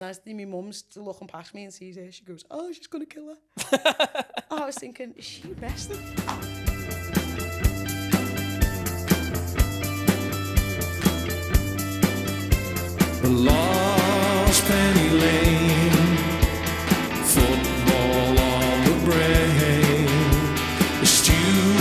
As my mum's looking past me and sees her, she goes, "Oh, she's gonna kill her." I was thinking, is she wrestling? The lost penny lane, football on the brain, the stew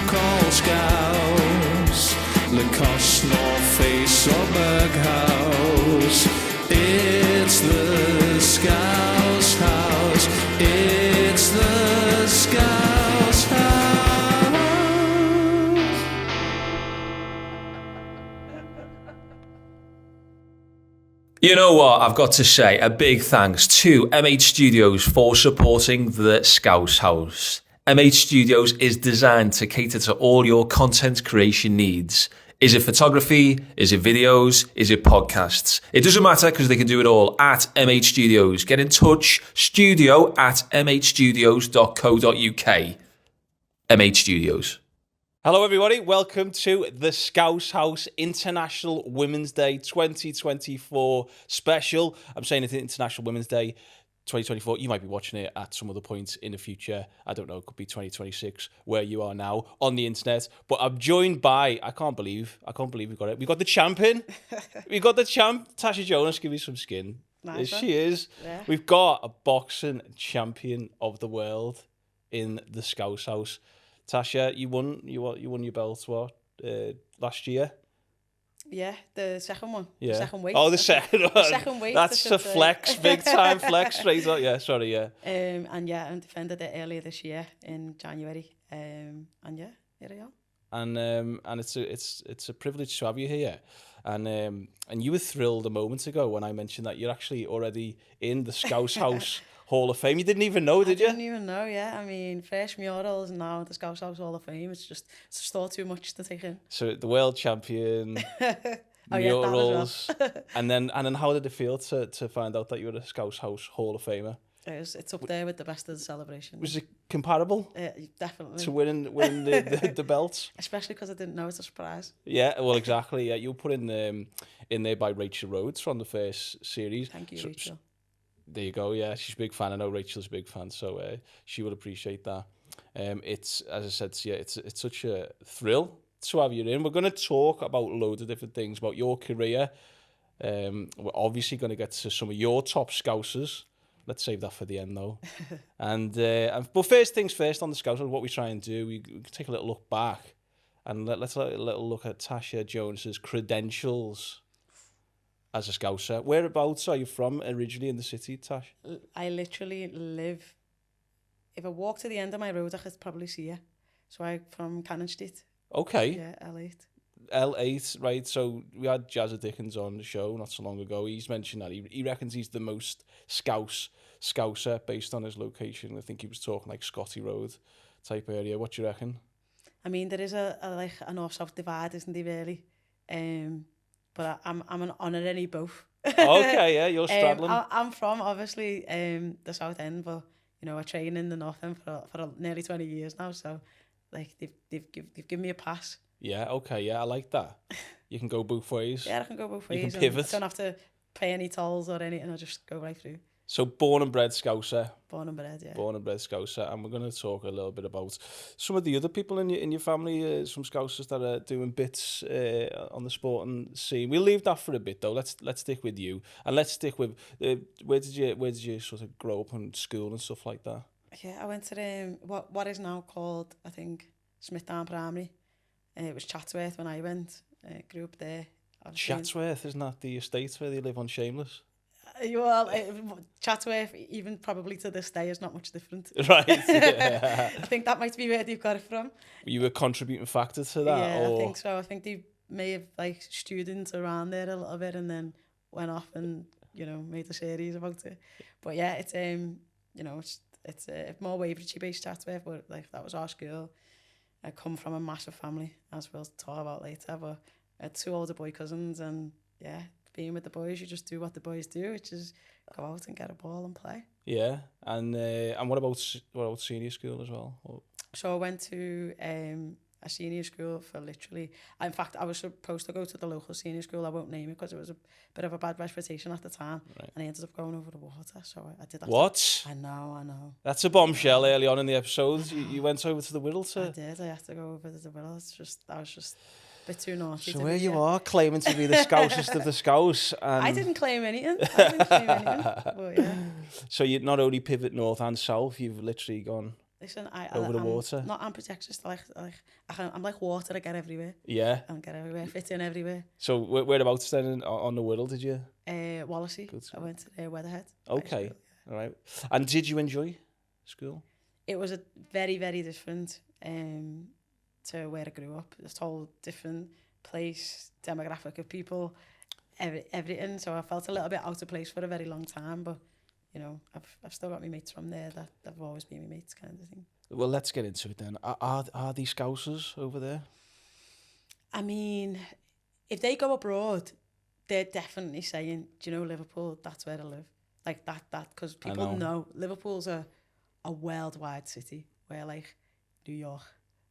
called Scouse, Lacoste, North Face or Berghaus. It's the Scouse House, it's the Scouse House. You know what? I've got to say a big thanks to MH Studios for supporting the Scouse House. MH Studios is designed to cater to all your content creation needs. Is it photography? Is it videos? Is it podcasts? It doesn't matter because they can do it all at MH Studios. Get in touch, studio@mhstudios.co.uk. MH Studios. Hello everybody, welcome to the Scouse House International Women's Day 2024 special. I'm saying it's International Women's Day 2024. You might be watching it at some other point in the future. I don't know, it could be 2026 where you are now on the internet. But I'm joined by, I can't believe we got it. We got the champion. We got the champ, Tasha Jonas. Give me some skin. Nice There she is. Yeah. We've got a boxing champion of the world in the Scouse House. Tasha, you won your belt last year? Yeah, the second one. Yeah. The second weight. Oh, the second one. The second weight. That's a flex, big time flex straight up. Yeah, sorry, yeah. And yeah, I defended it earlier this year in January. And yeah, here I am. And it's a privilege to have you here. And you were thrilled a moment ago when I mentioned that you're actually already in the Scouse House Hall of Fame. You didn't even know, did you? I didn't even know, yeah. I mean, first murals and now the Scouse House Hall of Fame. It's just all too much to take in. So the world champion, Oh, yeah, that murals, as well. and then how did it feel to find out that you were a Scouse House Hall of Famer? It's up there with the best of the celebration. Was it comparable Definitely. to winning the belts? Especially because I didn't know it's a surprise. Yeah, well, exactly. Yeah, you were put in there by Rachel Rhodes from the first series. Thank you, Rachel. There you go. Yeah, she's a big fan. I know Rachel's a big fan, so she will appreciate that. It's, as I said to you, it's such a thrill to have you in. We're going to talk about loads of different things about your career. We're obviously going to get to some of your top Scousers. Let's save that for the end, though. But first things first, on the Scousers, what we try and do, we take a little look back and let's take a little look at Tasha Jones's credentials as a Scouser. Whereabouts are you from originally in the city, Tash? I literally live... If I walk to the end of my road, I could probably see you. So I'm from Cannon Street. Okay. Yeah, L8. L8, right. So we had Jazza Dickens on the show not so long ago. He's mentioned that. He reckons he's the most Scouser based on his location. I think he was talking like Scotty Road type area. What do you reckon? I mean, there is a north-south divide, isn't there, really? But I'm an honorary both. Okay, yeah, you're straddling. I'm from, obviously, the South End, but, you know, I train in the North End for nearly 20 years now, so, like, they've given me a pass. Yeah, okay, yeah, I like that. You can go both ways. Yeah, I can go both ways. You can pivot. I don't have to pay any tolls or anything, I just go right through. So born and bred Scouser. Born and bred, yeah. Born and bred Scouser, and we're going to talk a little bit about some of the other people in your family, some Scousers that are doing bits on the sporting scene. We'll leave that for a bit though. Let's stick with you, and let's stick with where did you sort of grow up in school and stuff like that? Yeah, I went to what is now called, I think, Smithdown Primary. It was Chatsworth when I went. Grew up there. Chatsworth, isn't that the estate where they live on Shameless? Well, Chatsworth, even probably to this day, is not much different. Right. Yeah. I think that might be where they've got it from. Were you a contributing factor to that? Yeah, or? I think so. I think they may have like students around there a little bit, and then went off and made a series about it. But yeah, it's it's more Wavertree based Chatsworth, but like that was our school. I come from a massive family, as we'll talk about later. But I had 2 older boy cousins, and yeah. Being with the boys, you just do what the boys do, which is go out and get a ball and play. Yeah, and what about senior school as well? So I went to a senior school for literally... In fact, I was supposed to go to the local senior school. I won't name it because it was a bit of a bad reputation at the time. Right. And I ended up going over the water, so I did that. What? I know. That's a bombshell early on in the episode. You went over to the Whittle I to... did. I had to go over to the Whittle. I was just a bit too naughty. So to where be you here. are, claiming to be the Scousest of the Scouse. And I didn't claim anything. But yeah. So you not only pivot north and south, you've literally gone... Listen, Over the water? I'm protected. I'm like water. I get everywhere. Yeah. I get everywhere. Fit in everywhere. So whereabouts then on the Whittle did you? Wallasey. Good. I went to Weatherhead. Okay. High school. All right. And did you enjoy school? It was a very, very different to where I grew up. It's a whole different place, demographic of people, everything. So I felt a little bit out of place for a very long time. But, you know, I've still got my mates from there that have always been my mates kind of thing. Well, let's get into it then. Are these Scousers over there? I mean, if they go abroad, they're definitely saying, do you know Liverpool? That's where I live. Like that, because people know Liverpool's a worldwide city where like New York,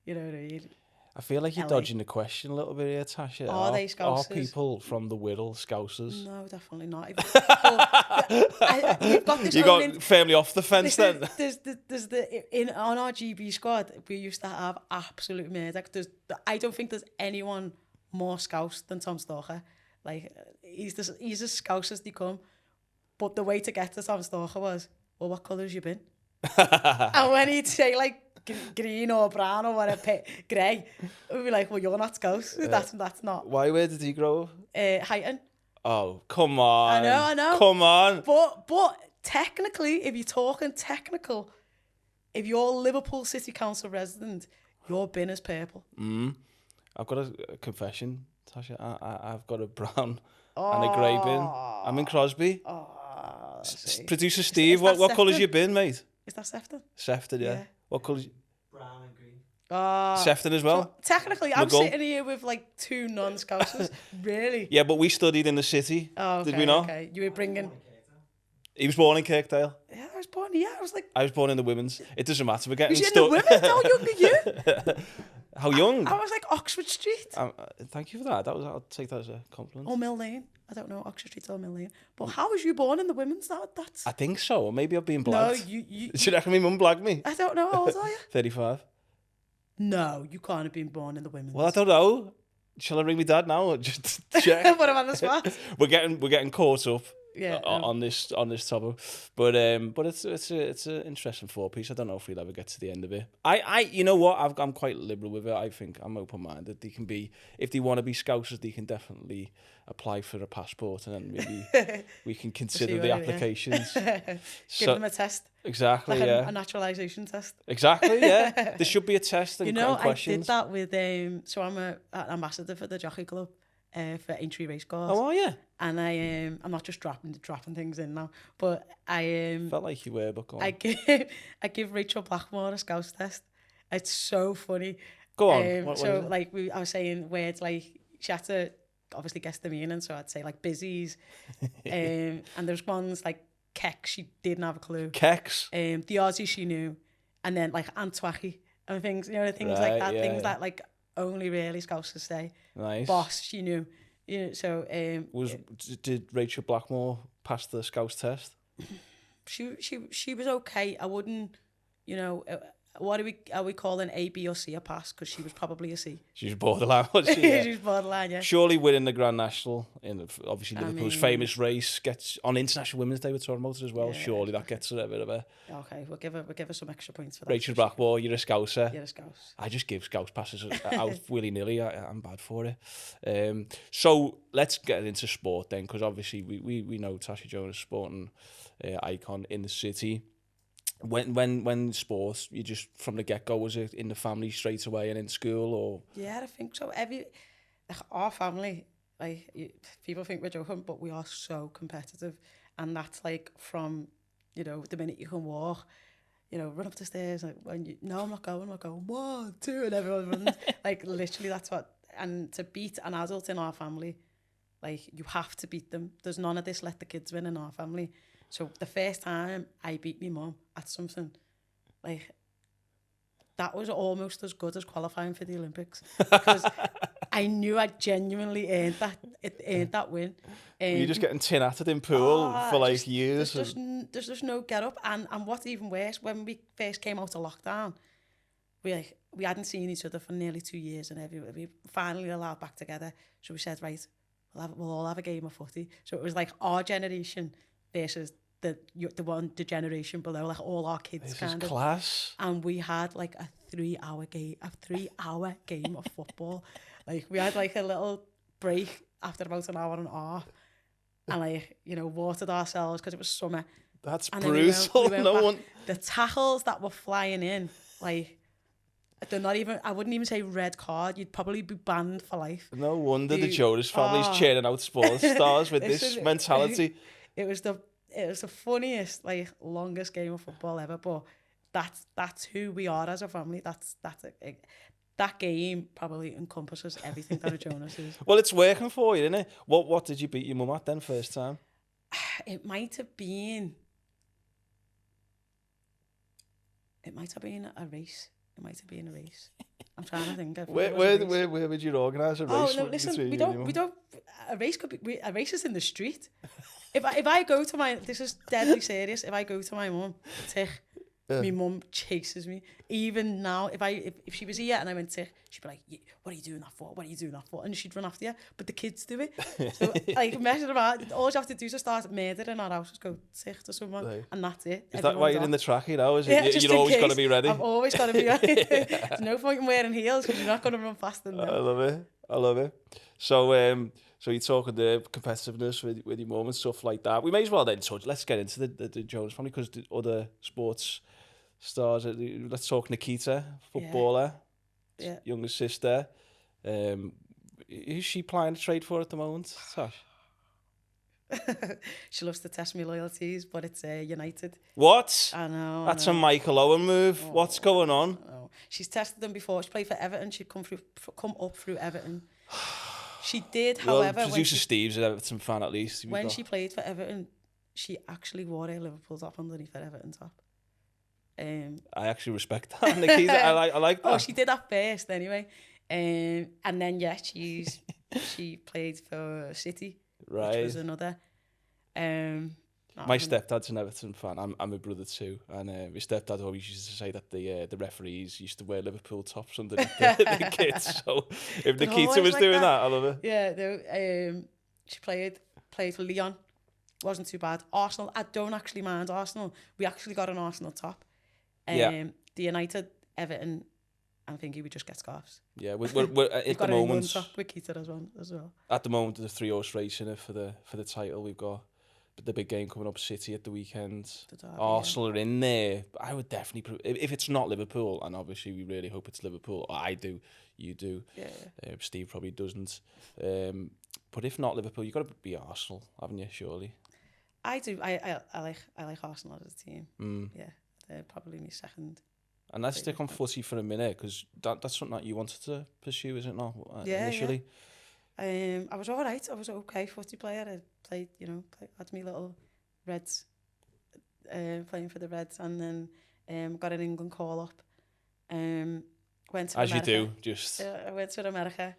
you know what I mean? I feel like you're LA. dodging the question a little bit here, Tasha. Are they Are Scousers? people from the Whittle Scousers? No, definitely not. We've got this You own got family off the fence then? There's on our GB squad, we used to have absolute murder. I don't think there's anyone more Scouse than Tom Stalker. Like, he's as Scouse as they come. But the way to get to Tom Stalker was, well, what colour has you been? And when he'd say, like, green or brown or whatever, grey, we'd be like, well, you're not Scouse. That's not. Where did he grow up? Highton. Oh, come on. I know. Come on. But technically, if you're talking technical, if you're a Liverpool City Council resident, your bin is purple. I've got a confession, Tasha. I've got a brown and a grey bin. I'm in Crosby. Producer Steve, what colour's your bin, mate? Is that Sefton? Sefton, yeah. Yeah. What colour's... Brown and green. Sefton as well? So technically, I'm McGull. sitting here with like two non-Scousers. Really? Yeah, but we studied in the city. Oh, okay, Did we not? Okay. You were bringing... He was born in Kirkdale. Yeah, I was born... Yeah, I was like... I was born in the women's. It doesn't matter. We're getting Was you in the women? How young are you? How young? I was like Oxford Street. Thank you for that. I'll take that as a compliment. Or Mill Lane. I don't know, Oxford Street or Mill Lane. But how was you born in the women's? That's... I think so. Or maybe I've been No, blagged. you... Do you reckon my mum blagged me? I don't know. How old are you? 35. No, you can't have been born in the women's. Well, I don't know. Shall I ring my dad now? Or just check. Put him on the spot. we're getting caught up Yeah. on this topic, but it's an interesting four-piece. I don't know if we'll ever get to the end of it. I you know what, I'm quite liberal with it. I think I'm open-minded. They can be, if they want to be Scousers, they can definitely apply for a passport, and then maybe we can consider the applications. Give them a test. Exactly, Like yeah. a naturalisation test. Exactly, yeah. There should be a test and, You know, and questions. I did that with, so I'm an ambassador for the Jockey Club for Aintree Racecourse. Oh, are you? And I'm not just dropping things in now, but I Felt like you were, but go on. I give Rachel Blackmore a Scouse test. It's so funny. Go on. What So is it? like I was saying words like, she had to obviously guess the meaning, so I'd say like busies, and there's ones like keck, she didn't have a clue. Kex. The Aussie she knew, and then like Antwacky and things, you know, things Right, like that, yeah, things yeah. that like only really Scousers say. Nice. Boss, she knew, you know. So Did Rachel Blackmore pass the Scouse test? she was okay. I wouldn't, you know. What are we calling A, B, or C a pass? Because she was probably a C. She was borderline, wasn't she? Yeah. She was borderline, yeah. Surely winning the Grand National in obviously I Liverpool's mean- famous race gets on International Women's Day with Torren Motors as well. Yeah, Surely that gets her a bit of a Okay, we'll give her some extra points for that. Rachel Blackmore. You're a Scouser. You're a Scouse. I just give Scouse passes out willy nilly. I'm bad for it. So let's get into sport then, because obviously we know Tasha Jonas, sporting icon in the city. When sports, you just from the get go, was it in the family straight away and in school, or? Yeah, I think so. Our family, like, people think we're joking, but we are so competitive, and that's like from, you know, the minute you can walk, you know, run up the stairs, like I'm not going, 1, 2, and everyone runs. Like literally, that's what. And to beat an adult in our family, like you have to beat them. There's none of this let the kids win in our family. So the first time I beat my mum at something, like that was almost as good as qualifying for the Olympics because I knew I genuinely earned that win. You're just getting tin atted in pool for like years. There's just no get up, and what's even worse, when we first came out of lockdown, we hadn't seen each other for nearly 2 years, and we finally allowed back together. So we said, right, we'll all have a game of footy. So it was like our generation versus the generation below, like all our kids. This kind is class. And we had like a 3-hour game of football. Like we had like a little break after about an hour and a half, and like, you know, watered ourselves because it was summer. That's and brutal. The tackles that were flying in, like, they're not even, I wouldn't even say red card, you'd probably be banned for life. No wonder the Jonas family's churning out sports stars with this mentality. It was the funniest, like, longest game of football ever, but that's who we are as a family. That game probably encompasses everything that a Jonas is. Well, it's working for you, isn't it? What did you beat your mum at then first time? It might have been a race. I'm trying to think. Where would you organise a race? Oh no! Listen, we don't. A race could be. A race is in the street. If I go to my, this is deadly serious. If I go to my mum, my mum chases me. Even now, if she was here and I went to, she'd be like, "What are you doing that for? What are you doing that for?" And she'd run after you. But the kids do it. So like messing about. All you have to do is start murdering our house. Just go to someone, right. And that's it. Is that why you're in the trackie now? Is it? You're always got to be ready. I've always got to be ready. There's no point in wearing heels because you're not going to run faster than them. I love it. So you're talking the competitiveness with your mum and stuff like that. We may as well then touch. Let's get into the Jonas family because the other sports stars. Let's talk Nikita, footballer, youngest sister. Who's she playing a trade for at the moment, Tash? She loves to test me loyalties, but it's United. What? I know. That's a Michael Owen move. What's going on? She's tested them before. She played for Everton. She'd come up through Everton. She did, however. Well, producer Steve's an Everton fan at least. When she played for Everton, she actually wore a Liverpool top underneath her Everton top. I actually respect that, Nikita. I like that. Oh, she did that first anyway. And then she played for City, right? Which was another. My stepdad's an Everton fan. I'm a brother too, and my stepdad always used to say that the referees used to wear Liverpool tops underneath the kids. So if Nikita was like doing that, I love it. Yeah, she played for Lyon. Wasn't too bad. Arsenal, I don't actually mind Arsenal. We actually got an Arsenal top. The United, Everton, I'm thinking we just get scarves. Yeah, we're at the moment. Top with Keita as well. At the moment, there's 3 horse race in it for the title. We've got the big game coming up, City at the weekend. Arsenal are in there. I would definitely, if it's not Liverpool, and obviously we really hope it's Liverpool. I do, you do. Yeah. Steve probably doesn't. But if not Liverpool, you've got to be Arsenal, haven't you? Surely. I do. I like Arsenal as a team. Yeah. They're probably my second. And let's stick on footy for a minute, because that's something that you wanted to pursue, is it not? Initially? Yeah. I was all right. I was an okay footy player. I played, had me little Reds, playing for the Reds, and then got an England call-up. Went to As America. You do, just... I went to America.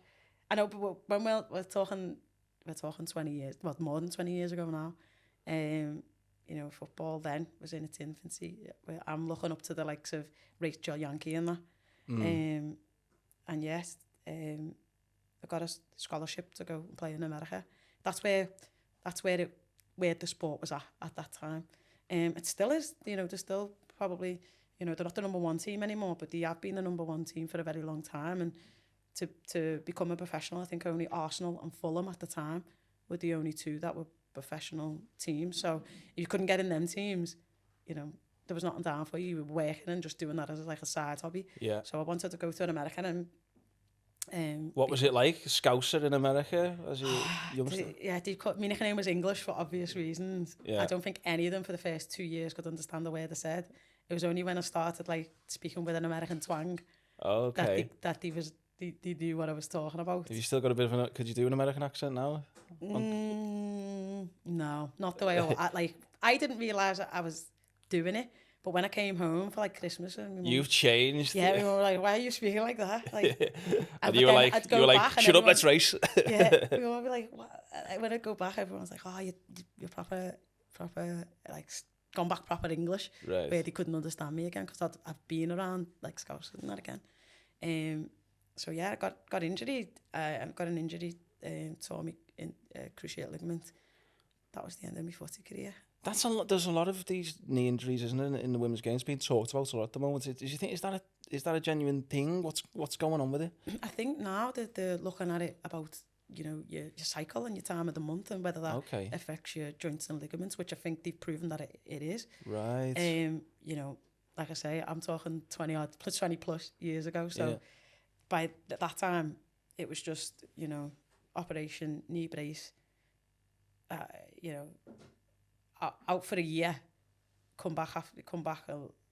I know, but when we're talking 20 years, well, more than 20 years ago now. Football then was in its infancy. I'm looking up to the likes of Rachel Yankee and that. And yes, I got a scholarship to go and play in America. That's where the sport was at that time. It still is. They're still probably, they're not the number 1 team anymore, but they have been the number 1 team for a very long time. And to become a professional, I think only Arsenal and Fulham at the time were the only 2 that were professional teams. So if you couldn't get in them teams, there was nothing down for you. You were working and just doing that as like a side hobby. Yeah. So I wanted to go to an American and what was it like, Scouser in America as a youngster? My nickname was English for obvious reasons. Yeah. I don't think any of them for the first 2 years could understand the word I said. It was only when I started like speaking with an American twang that they knew what I was talking about. Have you still got a bit of could you do an American accent now? No, not the way I didn't realise I was doing it But when I came home for like Christmas, and my mum- You've changed. yeah, we were like, why are you speaking like that? Like, And you were like, shut up, let's race. yeah, we would be like, what? When I go back, everyone's like, oh, you're proper, like, gone back proper English. Right. Where they couldn't understand me again, because I've been around, like, Scouse and that again. So yeah, I got injury. I got an injury, tore me in cruciate ligament. That was the end of my footy career. That's a lot. There's a lot of these knee injuries, isn't it, in the women's games being talked about a lot at the moment. Do you think is that a genuine thing? What's going on with it? I think now that they're looking at it about, you know, your cycle and your time of the month and whether that affects your joints and ligaments, which I think they've proven that it is. Right. You know, like I say, I'm talking 20 plus years ago. So by that time, it was just, you know, operation, knee brace, you know, out for a year, come back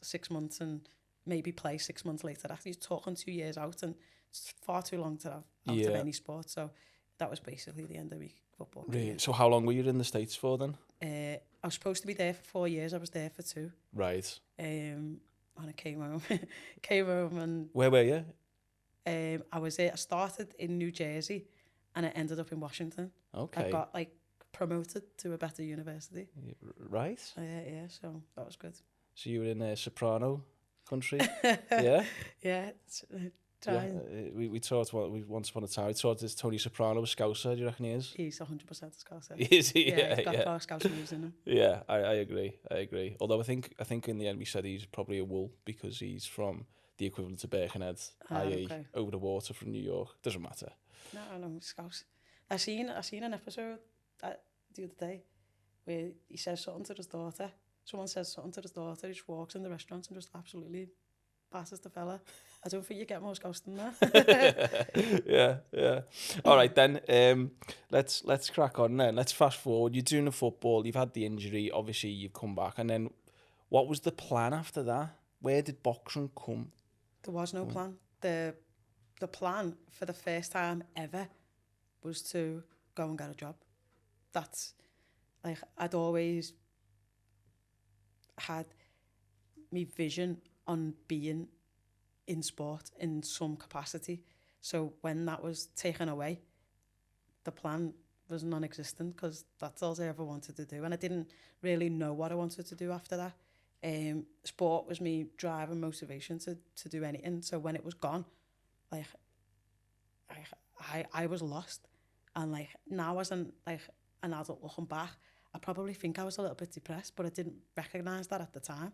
6 months and maybe play 6 months later. After you're talking 2 years out, and it's far too long to have out of any sport. So that was basically the end of my football career. Really? So how long were you in the States for then? I was supposed to be there for 4 years. I was there for 2. Right. And I came home. And where were you? I started in New Jersey, and I ended up in Washington. Okay. I got like promoted to a better university. Right. Yeah, so that was good. So you were in soprano country? Yeah? Yeah. We talked once upon a time. We talked this Tony Soprano, a Scouser. Do you reckon he is? He's 100% a Scouser. Is he? Yeah, he's got Scouse moves in him. Yeah, I agree. Although I think in the end we said he's probably a Wool because he's from the equivalent to Birkenhead, i.e. over the water from New York. Doesn't matter. No, Scouse. I seen an episode the other day where he says something to his daughter. Someone says something to his daughter. He just walks in the restaurant and just absolutely passes the fella. I don't think you get more Scouse than that. Yeah. All right then. Let's crack on then. Let's fast forward. You're doing the football. You've had the injury. Obviously, you've come back. And then, what was the plan after that? Where did boxing come? There was no plan. The plan for the first time ever was to go and get a job. That's like I'd always had my vision on being in sport in some capacity. So when that was taken away, the plan was non-existent because that's all I ever wanted to do. And I didn't really know what I wanted to do after that. Sport was me drive and motivation to do anything. So when it was gone, like I was lost. And like now as an adult looking back, I probably think I was a little bit depressed, but I didn't recognise that at the time.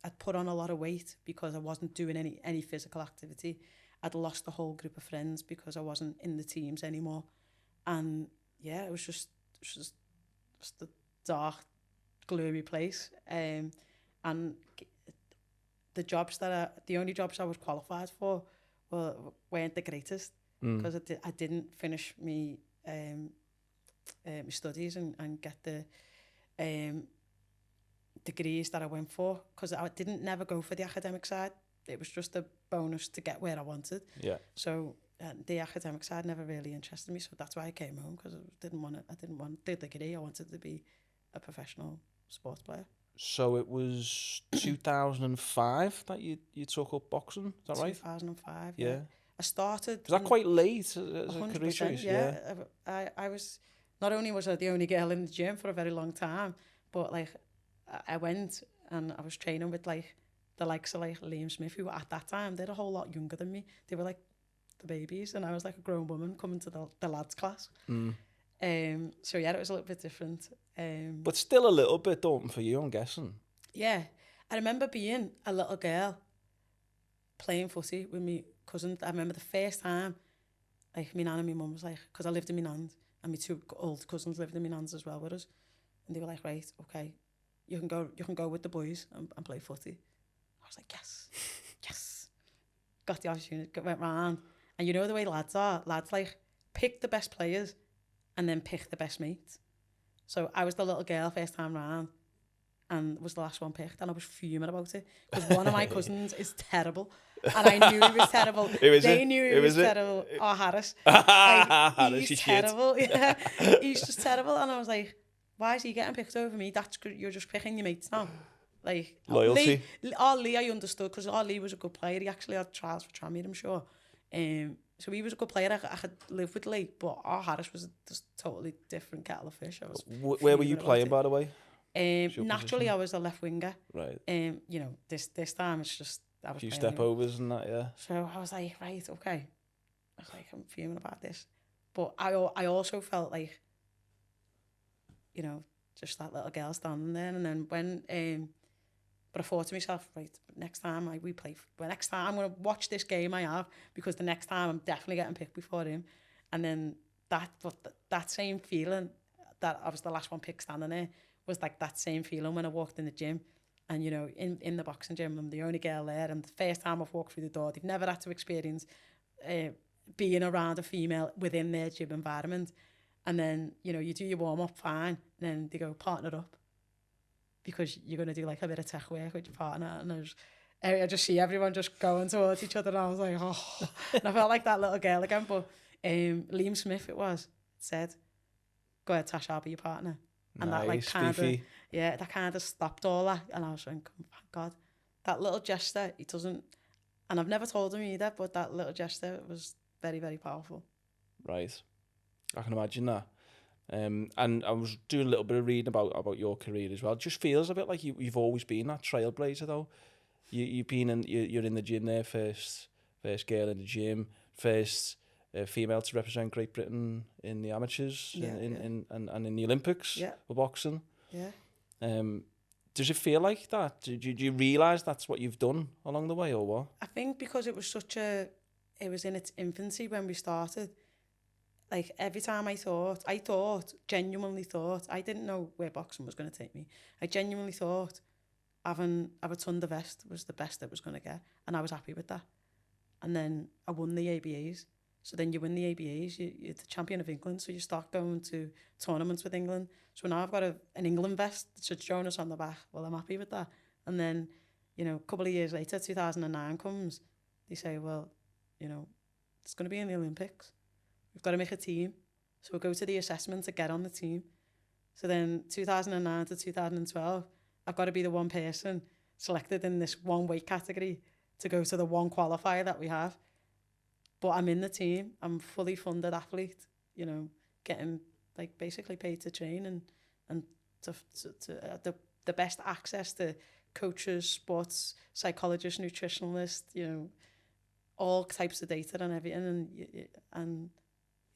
I'd put on a lot of weight because I wasn't doing any physical activity. I'd lost the whole group of friends because I wasn't in the teams anymore. And yeah, it was just a dark, gloomy place. And the only jobs I was qualified for weren't the greatest because I didn't finish my studies and get the degrees that I went for because I didn't never go for the academic side. It was just a bonus to get where I wanted. Yeah. So the academic side never really interested me, so that's why I came home because I didn't want the degree. I wanted to be a professional sports player. So it was 2005 that you took up boxing, is that right? 2005, yeah. I started... Was that quite late as a career choice? Yeah. I was... Not only was I the only girl in the gym for a very long time, but like I went and I was training with like the likes of like Liam Smith, who at that time, they're a whole lot younger than me. They were like the babies and I was like a grown woman coming to the lads class. So yeah, it was a little bit different. But still a little bit daunting for you, I'm guessing. Yeah. I remember being a little girl playing footy with my cousin. I remember the first time, like my nan and my mum was like, because I lived in my nan's, and my 2 old cousins lived in my nan's as well with us. And they were like, right, okay, you can go with the boys and play footy. I was like, yes. Got the opportunity, went round. And you know the way lads are? Lads like pick the best players and then pick the best mates. So I was the little girl first time round and was the last one picked, and I was fuming about it because one of my cousins is terrible. And I knew he was terrible. They knew he was terrible. Oh, Harris. Like, he's terrible. Yeah, he's just terrible. And I was like, why is he getting picked over me? You're just picking your mates now. like Loyalty. Lee I understood because Lee was a good player. He actually had trials for Tranmere, I'm sure. So he was a good player. I could live with Lee, but Harris was just totally different kettle of fish. I was Where were you fuming about playing, it. by the way? Naturally, position? I was a left winger. Right. You know, this time it's just I A was few playing step anyway. overs and that, yeah. So I was like, right, okay. I was like, I'm fuming about this, but I also felt like, you know, just that little girl standing there, and then when but I thought to myself, right, next time next time I'm gonna watch this game I have, because the next time I'm definitely getting picked before him, and then that same feeling that I was the last one picked standing there was like that same feeling when I walked in the gym. And, you know, in the boxing gym, I'm the only girl there. And the first time I've walked through the door, they've never had to experience being around a female within their gym environment. And then, you know, you do your warm-up fine. And then they go, partner up. Because you're going to do like a bit of tech work with your partner. And I just see everyone just going towards each other. And I was like, oh. And I felt like that little girl again. But Liam Smith, it said, go ahead, Tash, I'll be your partner. And nice, that like kind of, beefy. yeah, that kind of stopped all that. And I was like, oh, thank God, that little gesture, he doesn't, and I've never told him either, but that little gesture was very, very powerful. Right. I can imagine that. And I was doing a little bit of reading about your career as well. It just feels a bit like you've always been that trailblazer, though. You've been you're in the gym there, first girl in the gym, first female to represent Great Britain in the amateurs, and in the Olympics for boxing. Yeah. Does it feel like that? Do you realise that's what you've done along the way, or what? I think because it was in its infancy when we started. Like every time I genuinely thought, I didn't know where boxing was going to take me. I genuinely thought having a Thunder vest was the best it was going to get, and I was happy with that. And then I won the ABAs. So then you win the ABAs, you're the champion of England, so you start going to tournaments with England. So now I've got an England vest, so Jonas on the back. Well, I'm happy with that. And then, you know, a couple of years later, 2009 comes, they say, well, you know, it's going to be in the Olympics. We've got to make a team. So we'll go to the assessment to get on the team. So then 2009 to 2012, I've got to be the one person selected in this one weight category to go to the one qualifier that we have. But I'm in the team. I'm fully funded athlete, you know, getting like basically paid to train and to the best access to coaches, sports psychologists, nutritionalists, you know, all types of data and everything. And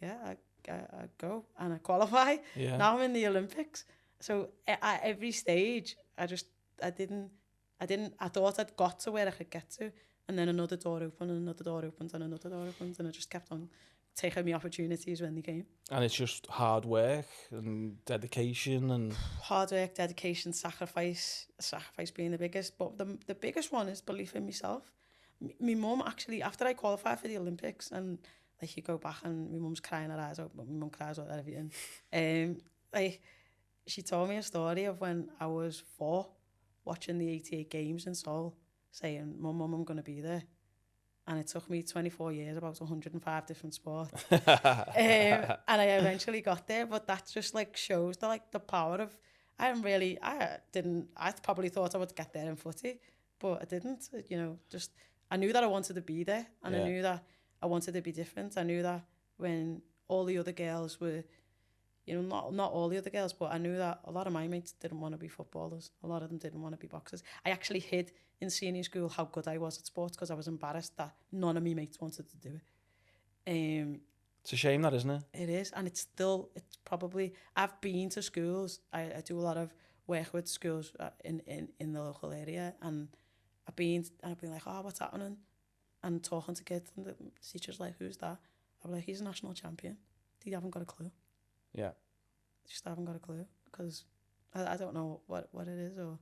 yeah, I go and I qualify. Yeah. Now I'm in the Olympics. So at every stage, I thought I'd got to where I could get to. And then another door opened, and another door opened, and another door opened, and I just kept on taking me opportunities when they came. And it's just hard work and dedication and... Hard work, dedication, sacrifice being the biggest. But the biggest one is belief in myself. My mum actually, after I qualified for the Olympics, and like you go back and my mum's crying her eyes out, but my mum cries out everything. Like she told me a story of when I was 4, watching the 88 games in Seoul, saying, Mum, I'm going to be there. And it took me 24 years, about 105 different sports. And I eventually got there, but that just like shows the power of, I probably thought I would get there in footy, but I didn't, you know, I knew that I wanted to be there, and I knew that I wanted to be different. I knew that when all the other girls were, you know, not all the other girls, but I knew that a lot of my mates didn't want to be footballers. A lot of them didn't want to be boxers. I actually hid in senior school how good I was at sports because I was embarrassed that none of my mates wanted to do it. It's a shame that, isn't it? It is, and it's probably, I've been to schools. I do a lot of work with schools in the local area, and I've been like, oh, what's happening? And talking to kids, and the teacher's like, who's that? I'm like, he's a national champion. They haven't got a clue. Yeah. Just haven't got a clue because I don't know what it is. Or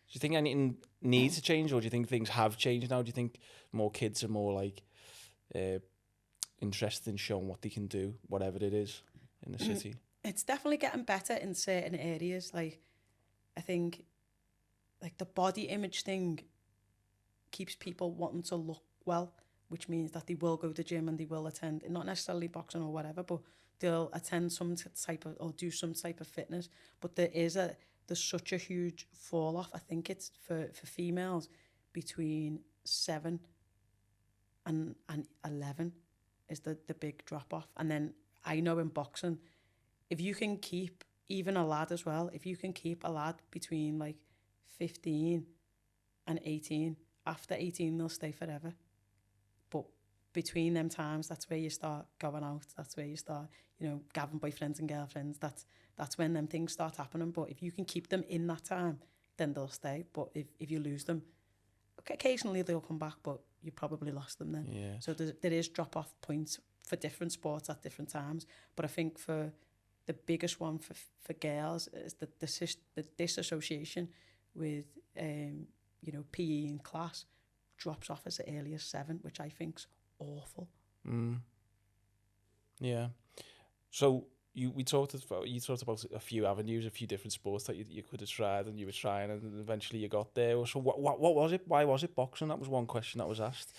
do you think anything needs to change, or do you think things have changed now? Do you think more kids are more like interested in showing what they can do, whatever it is, in the city? It's definitely getting better in certain areas. Like, I think, like the body image thing keeps people wanting to look well, which means that they will go to the gym and they will attend, not necessarily boxing or whatever, but they'll attend some type of, or do some type of fitness. But there is there's such a huge fall off. I think it's for females between 7 and 11 is the big drop off. And then I know in boxing, if you can keep even a lad as well, if you can keep a lad between like 15 and 18, after 18 they'll stay forever. But between them times, that's where you start going out. That's where you start, you know, having boyfriends and girlfriends. That's when them things start happening. But if you can keep them in that time, then they'll stay. But if you lose them, occasionally they'll come back, but you probably lost them then. Yeah. So there is drop-off points for different sports at different times. But I think for the biggest one for girls is the disassociation with, you know, PE in class drops off as early as 7, which I think's awful. Yeah. So you talked about a few avenues, a few different sports that you could have tried, and you were trying, and eventually you got there. So what was it? Why was it boxing? That was one question that was asked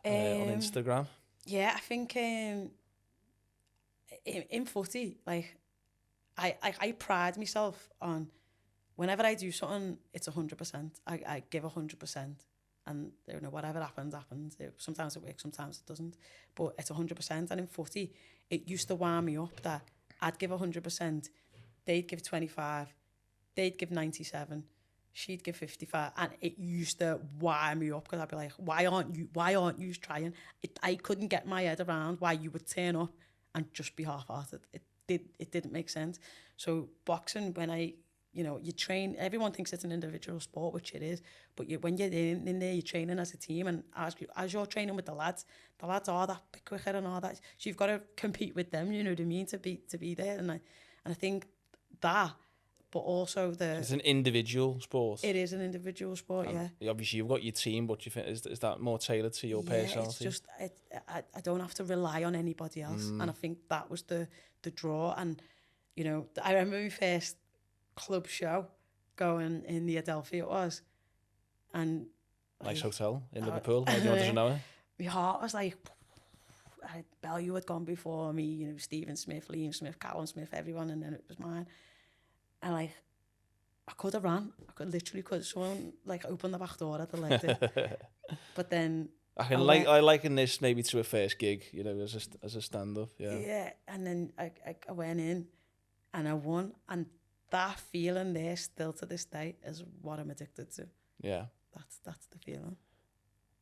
on Instagram. Yeah, I think in footy, like I pride myself on whenever I do something, it's 100%. I give 100%. And, you know, whatever happens. Sometimes it works, sometimes it doesn't. But it's 100%. And in footy, it used to wind me up that I'd give 100%, they'd give 25, they'd give 97, she'd give 55. And it used to wind me up because I'd be like, why aren't you trying? I couldn't get my head around why you would turn up and just be half-hearted. It didn't make sense. So boxing, when you know, you train, everyone thinks it's an individual sport, which it is, but when you're in there, you're training as a team, and as you're training with the lads are that bit quicker and all that, so you've got to compete with them, you know what I mean, to be there, and I think that, but also it's an individual sport. It is an individual sport, and yeah. Obviously, you've got your team, but you think is that more tailored to your personality? It's just, I don't have to rely on anybody else, and I think that was the draw, and, you know, I remember my first club show going in the Adelphi it was, and nice hotel in Liverpool. Everyone doesn't know it. My heart was like, Bellew had gone before me, you know, Stephen Smith, Liam Smith, Callum Smith, everyone, and then it was mine. And like, I could have ran. I literally could. Someone like opened the back door, I'd have liked it. But then I liken this maybe to a first gig, you know, as a stand up. Yeah. Yeah, and then I went in, and I won, and that feeling there still to this day is what I'm addicted to. Yeah. That's the feeling.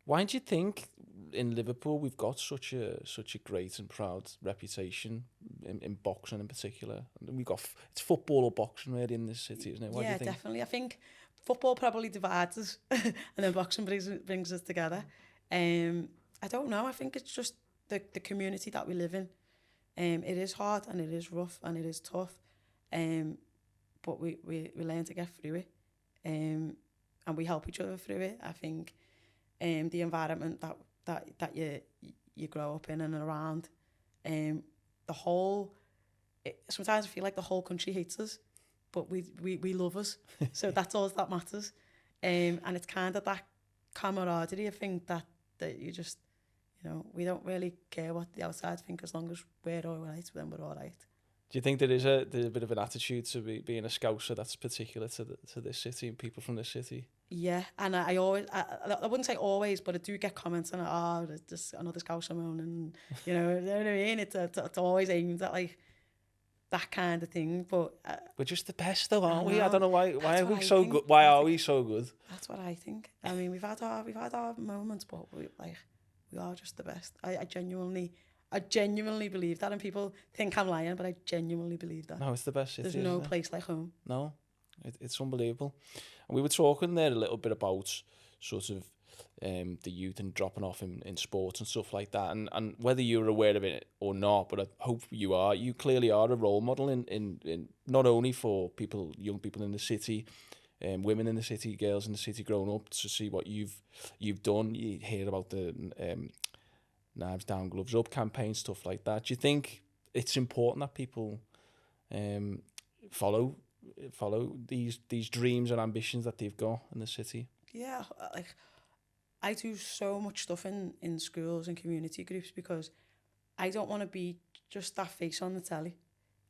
Why do you think in Liverpool we've got such a great and proud reputation in boxing in particular? We've got it's football or boxing really in this city, isn't it? Why do you think? Definitely. I think football probably divides us, and then boxing brings us together. I don't know. I think it's just the community that we live in. It is hard and it is rough and it is tough. But we learn to get through it, and we help each other through it. I think the environment that you grow up in and around, sometimes I feel like the whole country hates us, but we love us. So that's all that matters. And it's kind of that camaraderie, I think, that you just, you know, we don't really care what the outside think as long as we're all right, then we're all right. Do you think there's a bit of an attitude to being a Scouser that's particular to this city and people from this city? Yeah, and I always, I wouldn't say always, but I do get comments on it, there's just another Scouser moan, and you know what I mean? It's always aimed at like that kind of thing, but... we're just the best though, aren't we? I don't know why are we so good? Why are we so good? That's what I think. I mean, we've had our moments, but we are just the best. I genuinely believe that, and people think I'm lying, but I genuinely believe that. No, it's the best city. There's no place like home. No, it's unbelievable. And we were talking there a little bit about sort of the youth and dropping off in sports and stuff like that, and whether you're aware of it or not, but I hope you are. You clearly are a role model in not only for young people in the city, women in the city, girls in the city growing up, to see what you've done. You hear about the Knives Down, Gloves Up campaign, stuff like that. Do you think it's important that people follow these dreams and ambitions that they've got in the city? Yeah, like I do so much stuff in schools and community groups because I don't want to be just that face on the telly,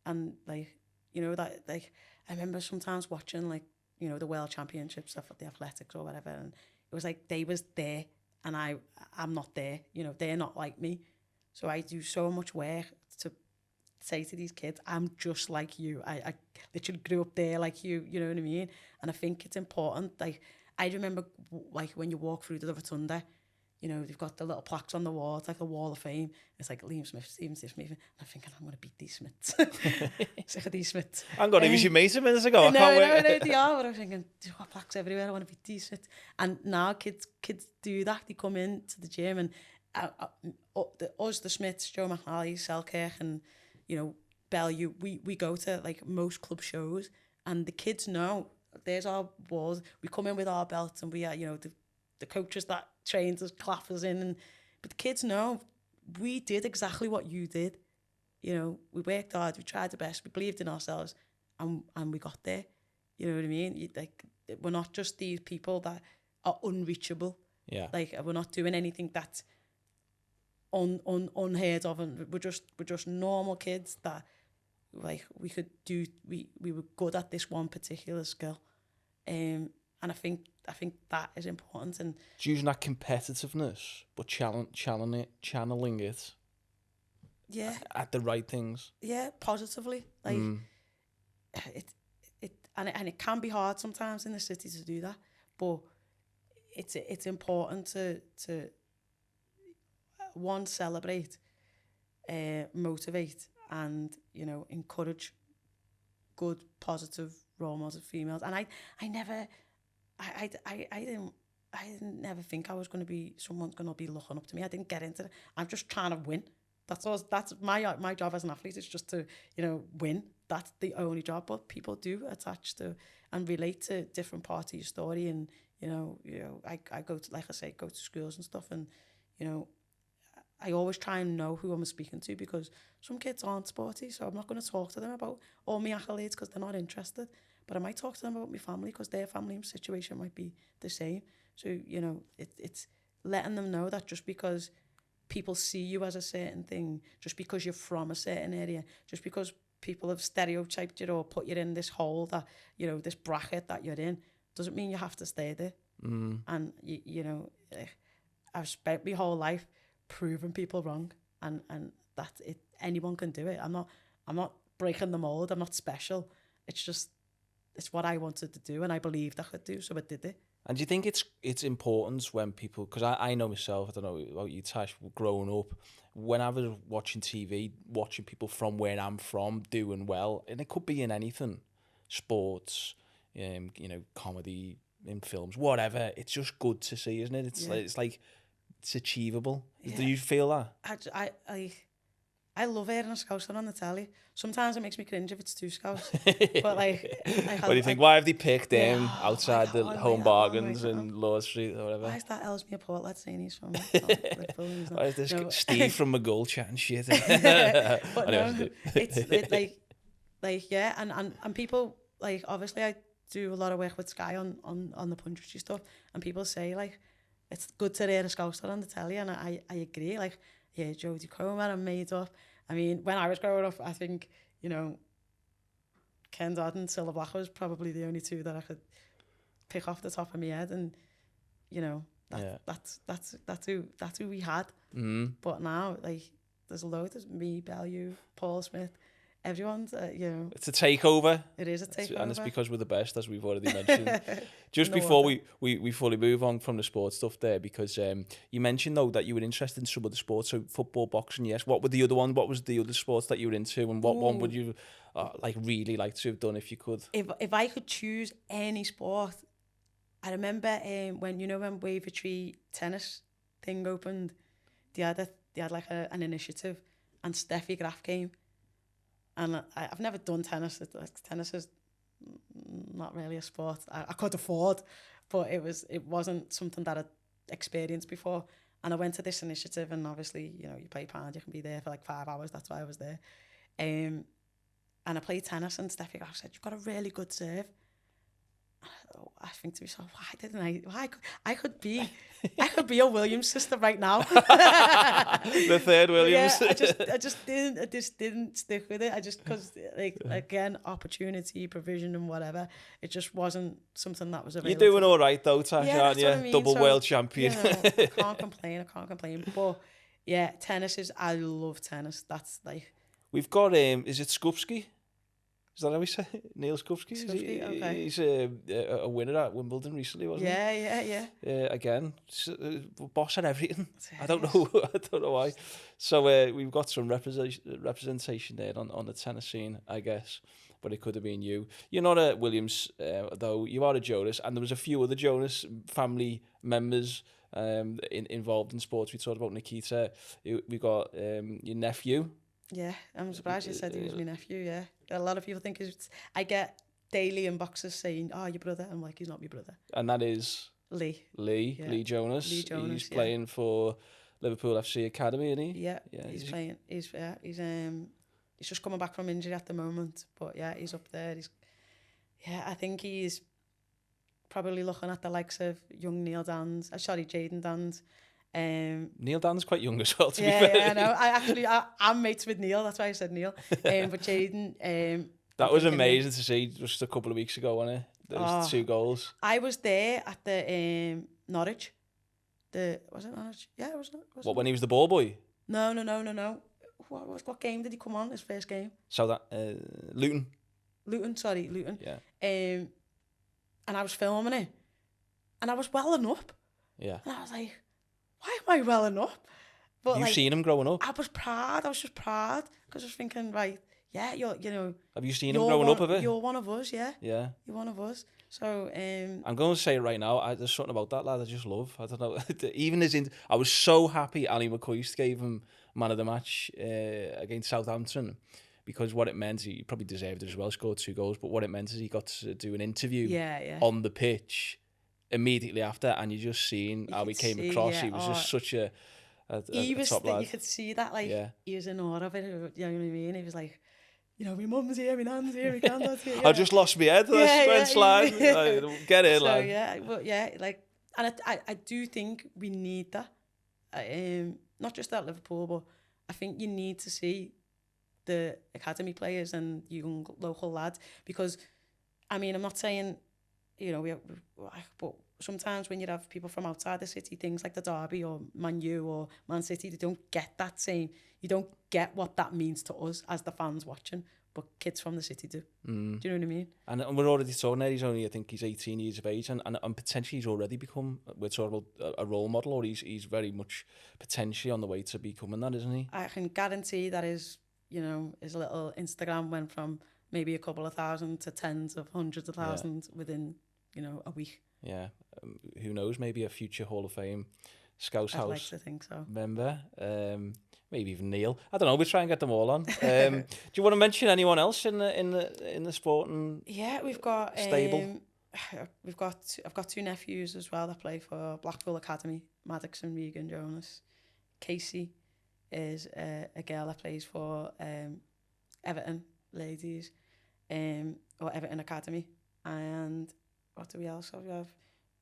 and like, you know, that like I remember sometimes watching like, you know, the World Championships stuff at the athletics or whatever, and it was like they was there and I'm not there, you know, they're not like me. So I do so much work to say to these kids, I'm just like you. I literally grew up there like you know what I mean? And I think it's important. Like, I remember like when you walk through the rotunda, you know, they've got the little plaques on the wall. It's like the Wall of Fame. It's like Liam Smith, Stephen Smith. And I'm thinking, I'm going to beat these Smiths. Sick of these Smiths. I'm going to use your mate a minute ago. I No, can't wait. no, they are. But I'm thinking, they've got plaques everywhere. I want to beat these Smiths. And now kids do that. They come into the gym and us, the Smiths, Joe McNally, Selkirk, and, you know, Bellew, we go to like most club shows, and the kids know there's our walls. We come in with our belts, and we are, you know, the coaches that trained us clap us in, but the kids know we did exactly what you did. You know, we worked hard, we tried the best, we believed in ourselves, and we got there. You know what I mean? Like, we're not just these people that are unreachable. Yeah. Like, we're not doing anything that's unheard of, and we're just normal kids that, like, we were good at this one particular skill, and I think that is important. And it's using that competitiveness, but channeling it yeah, at the right things. Yeah, positively. Like it can be hard sometimes in the city to do that, but it's important to one, celebrate, motivate, and, you know, encourage good, positive role models of females. And I didn't never think I was going to be someone's going to be looking up to me. I didn't get into it. I'm just trying to win. That's my job as an athlete, is just to, you know, win. That's the only job. But people do attach to and relate to different parts of your story. And you know, I go to, like I say, go to schools and stuff, and, you know, I always try and know who I'm speaking to, because some kids aren't sporty, so I'm not going to talk to them about all my accolades because they're not interested. But I might talk to them about my family, because their family situation might be the same. So, you know, it's letting them know that just because people see you as a certain thing, just because you're from a certain area, just because people have stereotyped you or put you in this hole that, you know, this bracket that you're in, doesn't mean you have to stay there. And, you know, I've spent my whole life proving people wrong, and that anyone can do it. I'm not breaking the mold. I'm not special. It's what I wanted to do, and I believed I could do, so I did it. And do you think it's important when people, because I know myself, I don't know about you, Tash, growing up, when I was watching TV, watching people from where I'm from doing well, and it could be in anything, sports, you know, comedy, in films, whatever, it's just good to see, isn't it? It's like it's achievable. Yeah. Do you feel that? I love hearing a Scouser on the telly. Sometimes it makes me cringe if it's too Scouse. But like, what do you think? Why have they picked him outside the Home Bargains and Lord Street or whatever? Why is that Ellesmere Portland saying he's from Why is this Steve from McGull chatting shit? But no, it's like yeah, and people, like, obviously I do a lot of work with Sky on the punditry stuff, and people say, like, it's good to hear a Scouser on the telly, and I agree. Like, yeah, Jodie Comer and Made Up. I mean, when I was growing up, I think, you know, Ken Dodd and Cilla Black was probably the only two that I could pick off the top of my head, and, you know, that's who we had. But now, like, there's a load. There's me, Bellew, Paul Smith. Everyone's, you know... It's a takeover. It is a takeover. And it's because we're the best, as we've already mentioned. Just before we fully move on from the sports stuff there, because you mentioned, though, that you were interested in some of the sports, so football, boxing, yes. What were the other one? What was the other sports that you were into, and what one would you really like to have done if you could? If I could choose any sport, I remember when Wavertree tennis thing opened, they had like an initiative, and Steffi Graf came. And I've never done tennis. Tennis is not really a sport I could afford, but it wasn't something that I'd experienced before. And I went to this initiative, and obviously, you know, you play pound, you can be there for like 5 hours. That's why I was there. And I played tennis, and Steffi Graf said, "You've got a really good serve." I think to myself, why didn't I could be a Williams sister right now. The third Williams. Yeah, I just didn't stick with it. I just, because like again, opportunity, provision, and whatever, it just wasn't something that was available. You're doing all right though, Tash, Yeah, aren't that's you? what I mean. Double So, world champion. You know, I can't complain. But yeah, I love tennis. That's like, We've got is it Skupski? Is that how we say it? Neil Skupski? Skupski, okay. He's a winner at Wimbledon recently, wasn't yeah. he? Again, boss at everything. I don't know why. So we've got some representation there on the tennis scene, I guess. But it could have been you. You're not a Williams, though. You are a Jonas, and there was a few other Jonas family members involved in sports. We talked about Nikita. We got your nephew. Yeah, I'm surprised you said he was my nephew, yeah. A lot of people think I get daily inboxes saying, oh, your brother. I'm like, he's not my brother. And that is? Lee. Yeah. Lee Jonas. He's playing for Liverpool FC Academy, isn't he? Yeah, he's playing. He's just coming back from injury at the moment. But yeah, he's up there. I think he's probably looking at the likes of young Neil Dans. Jaden Dans. Neil Dan's quite young as well, to be fair. Yeah, I know. I'm mates with Neil. That's why I said Neil. But Jaden... that was amazing to see just a couple of weeks ago, wasn't it? Those 2 goals. I was there at the Norwich. Was it Norwich? Yeah, it was Norwich. What, when he was the ball boy? No. What game did he come on, his first game? So that... Luton. Luton. Yeah. And I was filming it. And I was welling up. Yeah. And I was like... Why am I welling up? But You've seen him growing up. I was proud. I was just proud because I was thinking, right, yeah, you know. Have you seen him growing up a bit? You're one of us, yeah. Yeah. You're one of us. So I'm going to say it right now. There's something about that lad I just love. I don't know. Even I was so happy Ali McCoist gave him man of the match against Southampton. Because what it meant, he probably deserved it as well, scored 2 goals, but what it meant is he got to do an interview on the pitch immediately after, and you just seen how he came across. He was just such a top lad. You could see that, like, he was in awe of it, you know what I mean? He was like, you know, my mum's here, my nan's here, my granddad's here. I just lost my head, slide. Get in, lad. Yeah, but yeah, like, and I do think we need that. Not just at Liverpool, but I think you need to see the academy players and young local lads, because, I mean, I'm not saying, you know, but sometimes when you have people from outside the city, things like the Derby or Man U or Man City, they don't get that same, you don't get what that means to us as the fans watching, but kids from the city do. Do you know what I mean? And we're already talking there, I think he's 18 years of age, and potentially he's already become, we're talking about a role model, or he's very much potentially on the way to becoming that, isn't he? I can guarantee that his little Instagram went from maybe a couple of thousand to tens of hundreds of thousands within, a week. Yeah. Who knows? Maybe a future Hall of Fame Scouse House. I'd like to think so. Member. Maybe even Neil. I don't know. We'll try and get them all on. Do you want to mention anyone else in the sporting? Yeah, we've got stable. I've got 2 nephews as well that play for Blackpool Academy. Maddox and Regan Jonas. Casey is a girl that plays for Everton ladies, or Everton Academy. And what do we also have?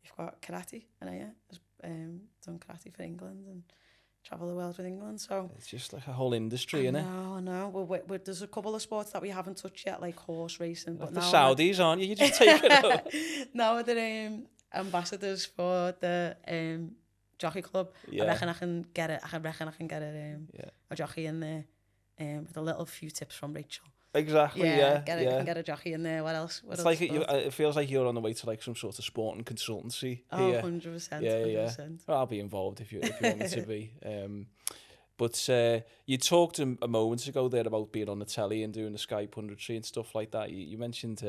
We've got karate, and I has done karate for England and travel the world with England. So it's just like a whole industry, isn't it? I know. Well, there's a couple of sports that we haven't touched yet, like horse racing. But the Saudis, aren't you? You just take it up. Now they're ambassadors for the jockey club. Yeah. I reckon I can get it. A jockey in there, with a little few tips from Rachel. Exactly. Can get a jockey in there. What else? It's like it feels like you're on the way to like some sort of sporting consultancy. Oh, 100%. Yeah. Well, I'll be involved if you want me to be. But you talked a moment ago there about being on the telly and doing the Sky punditry and stuff like that. You mentioned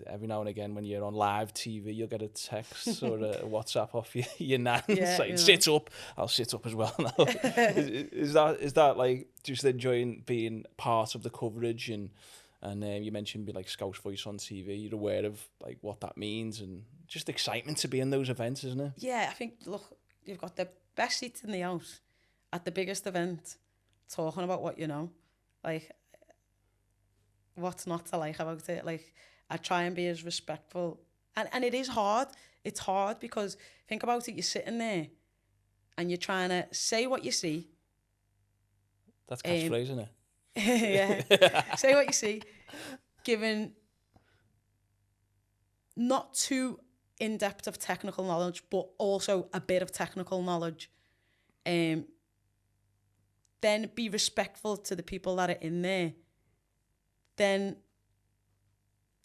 every now and again when you're on live TV, you'll get a text or a WhatsApp off your nan saying, sit up. I'll sit up as well now. Is that like just enjoying being part of the coverage, and you mentioned being like Scouse Voice on TV, you're aware of like what that means, and just excitement to be in those events, isn't it? Yeah, I think, look, you've got the best seats in the house at the biggest event, talking about what you know. Like, what's not to like about it? Like, I try and be as respectful And it is hard. It's hard because think about it, you're sitting there and you're trying to say what you see. That's catchphrase, isn't it? Yeah. Say what you see, given not too in-depth of technical knowledge, but also a bit of technical knowledge. Then be respectful to the people that are in there. Then,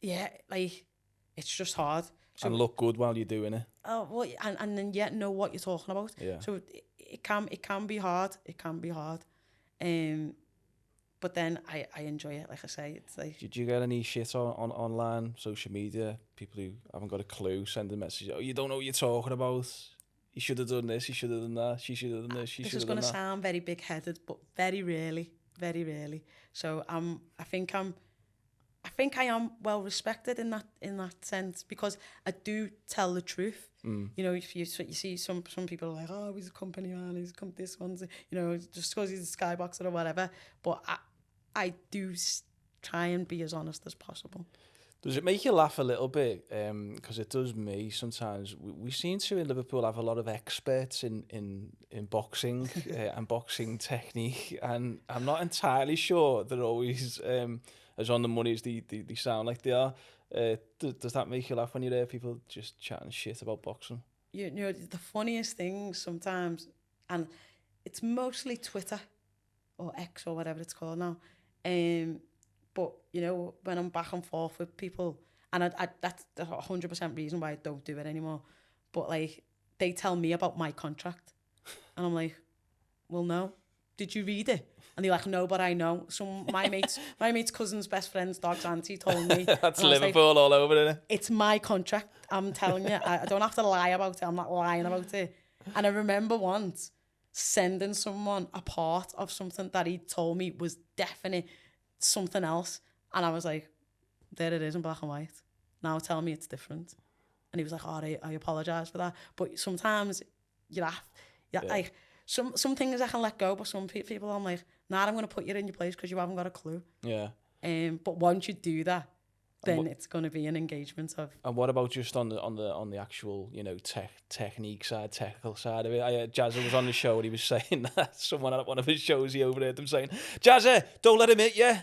yeah, like, it's just hard. So, And look good while you're doing it. oh, well, and then yet know what you're talking about. Yeah. So it can be hard. It can be hard. But then I enjoy it. Like I say, it's like, Did you get any shit on online, social media? People who haven't got a clue sending messages. Oh, you don't know what you're talking about. You should have done this. You should have done that. She should have done this. She this should is have going done to that. sound very big-headed, but very rarely. So I think I am well respected in that sense because I do tell the truth. You know, if you see some people are like, oh, he's a company man, this one's, you know, just because he's a skyboxer or whatever. But I do try and be as honest as possible. Does it make you laugh a little bit? Because it does me sometimes. We seem to in Liverpool have a lot of experts in boxing and boxing technique, and I'm not entirely sure they're always as on the money as they sound like they are. Does that make you laugh when you hear people just chatting shit about boxing? You know, the funniest things sometimes, and it's mostly Twitter or X or whatever it's called now. But, you know, when I'm back and forth with people, and that's 100% reason why I don't do it anymore. But, like, they tell me about my contract. And I'm like, well, no. Did you read it? And they're like, no, but I know. My mate's cousin's best friend's dog's auntie told me. That's And I was Liverpool like, all over, isn't it? it's my contract. I'm telling you. I don't have to lie about it. I'm not lying about it. And I remember once sending someone a part of something that he told me was definitely something else. And I was like, there it is in black and white. Now tell me it's different. And he was like, oh, I apologise for that. But sometimes you laugh. Yeah. Like, some things I can let go, but some people I'm like, nah, I'm going to put you in your place because you haven't got a clue. Yeah. But once you do that, then it's going to be an engagement of. And what about just on the actual, you know, technique side, technical side of it? Jazza was on the show and he was saying that someone at one of his shows, he overheard them saying, Jazza, don't let him hit you.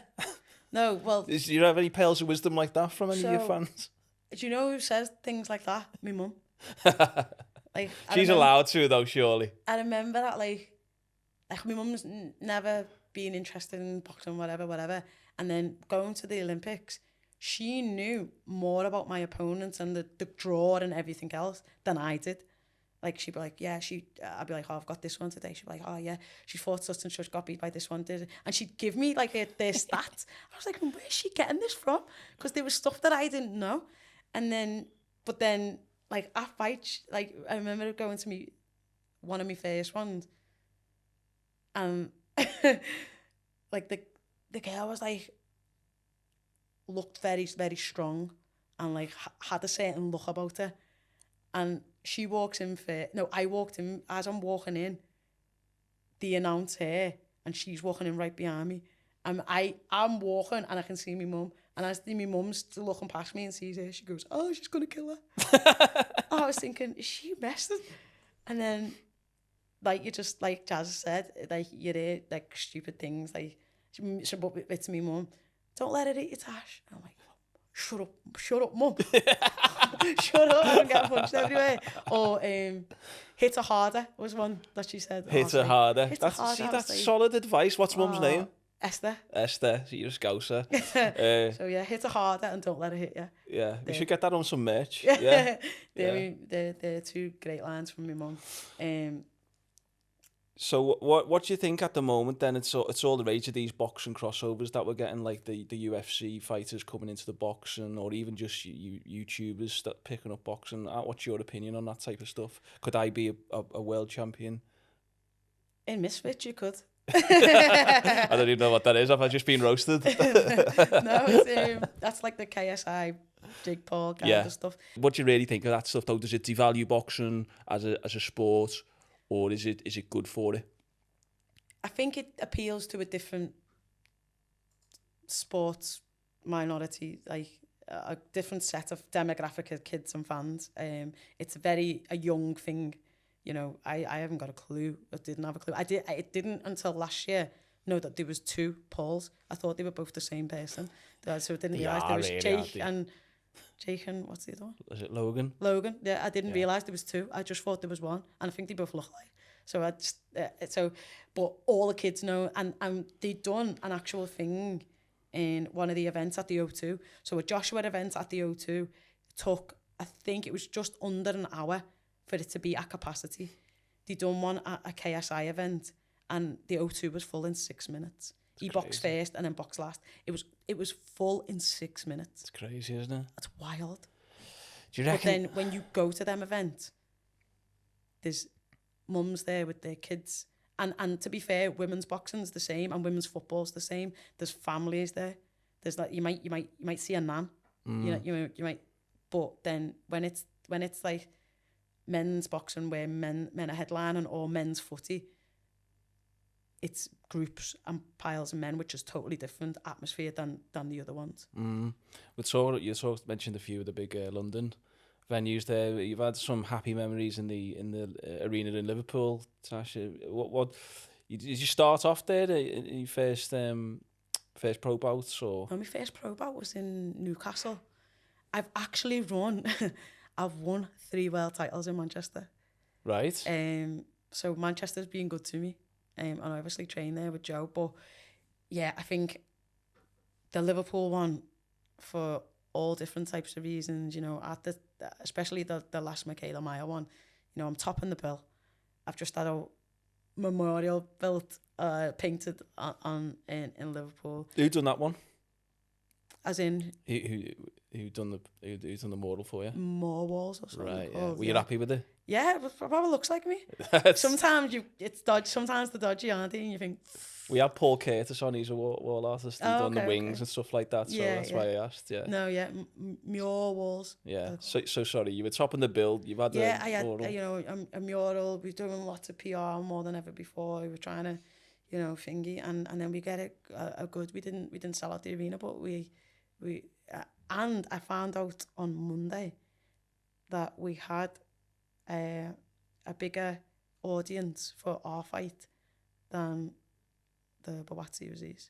No, well. Do you have any pearls of wisdom like that from any of your fans? Do you know who says things like that? My mum. Like, She's allowed to though, surely. I remember that, like my mum's never been interested in boxing, whatever. And then going to the Olympics, she knew more about my opponents and the draw and everything else than I did. Like, she'd be like, yeah, I'd be like, oh, I've got this one today. She'd be like, oh, yeah, she fought such and such, got beat by this one. And she'd give me, like, their stats. I was like, where's she getting this from? Because there was stuff that I didn't know. But then, like, at fights, like, I remember going to one of my first ones. And, like, the girl was, like, looked very, very strong and, like, had a certain look about her. And she walks in I walked in, as I'm walking in, they announce her, and she's walking in right behind me. And I'm walking, and I can see my mum. And as my mum's looking past me and sees her, she goes, oh, she's going to kill her. I was thinking, is she arrested? And then, like, you just, like Jazz said, like, you hear, like, stupid things, like, it's me mum, don't let her eat your tash. And I'm like, shut up, mum. Shut up, I'm getting punched everywhere. Or hit her harder was one that she said. Hit her harder. That's solid advice. What's mum's name? Esther. Esther, so you're a scouser. So yeah, hit her harder and don't let her hit you. Yeah, we should get that on some merch. Yeah. They're two great lines from my mum. So what do you think at the moment then? It's all the rage of these boxing crossovers that we're getting, like the UFC fighters coming into the boxing, or even just YouTubers that picking up boxing. What's your opinion on that type of stuff? Could I be a world champion? In Misfits, you could. I don't even know what that is. Have I just been roasted? No, it's, that's like the KSI Jake Paul kind of stuff. What do you really think of that stuff though? Does it devalue boxing as a sport, or is it good for it? I think it appeals to a different sports minority. Like, a different set of demographic of kids and fans. It's a young thing. You know, I haven't got a clue. I didn't have a clue. I didn't until last year know that there was 2 Pauls. I thought they were both the same person. So I didn't realise there was Jake and what's the other one? Was it Logan? Logan. Yeah, I didn't realise there was 2. I just thought there was 1, and I think they both look like. So I just but all the kids know, and they done an actual thing in one of the events at the O2. So a Joshua event at the O2 took, I think it was just under an hour for it to be at capacity. They done one at a KSI event, and the O2 was full in 6 minutes. He boxed first and then boxed last. It was full in 6 minutes. It's crazy, isn't it? That's wild. Do you reckon? But then when you go to them events, there's mums there with their kids. And to be fair, women's boxing's the same and women's football's the same. There's families there. There's like you might see a nan. You might, but then when it's like men's boxing where men are headlining, or men's footy, it's groups and piles of men, which is totally different atmosphere than the other ones. You mentioned a few of the big London venues there. You've had some happy memories in the arena in Liverpool, Tasha. What did you start off there in your first pro bouts, or? No, my first pro bout was in Newcastle. I've actually I've won 3 world titles in Manchester. Right. So Manchester's been good to me. And I obviously trained there with Joe. But yeah, I think the Liverpool one, for all different types of reasons, you know, especially the last Michaela Meyer one, you know, I'm topping the bill. I've just had a memorial built, painted in Liverpool. Who done that one? As in who done the model for you? More walls or something. Right. Yeah. Were you happy with it? Yeah, it probably looks like me. Sometimes it's dodgy. Sometimes they're dodgy, aren't they? And you think. We had Paul Curtis on. He's a wall artist. He's done the wings and stuff like that. So that's why I asked. Yeah. No, yeah, mural walls. Yeah. So sorry. You were topping the bill. You've had I had you know a mural. We were doing lots of PR more than ever before. We were trying to, you know, thingy, and then we get a good. We didn't sell out the arena, but we and I found out on Monday that we had a bigger audience for our fight than the Buatsi Aziz,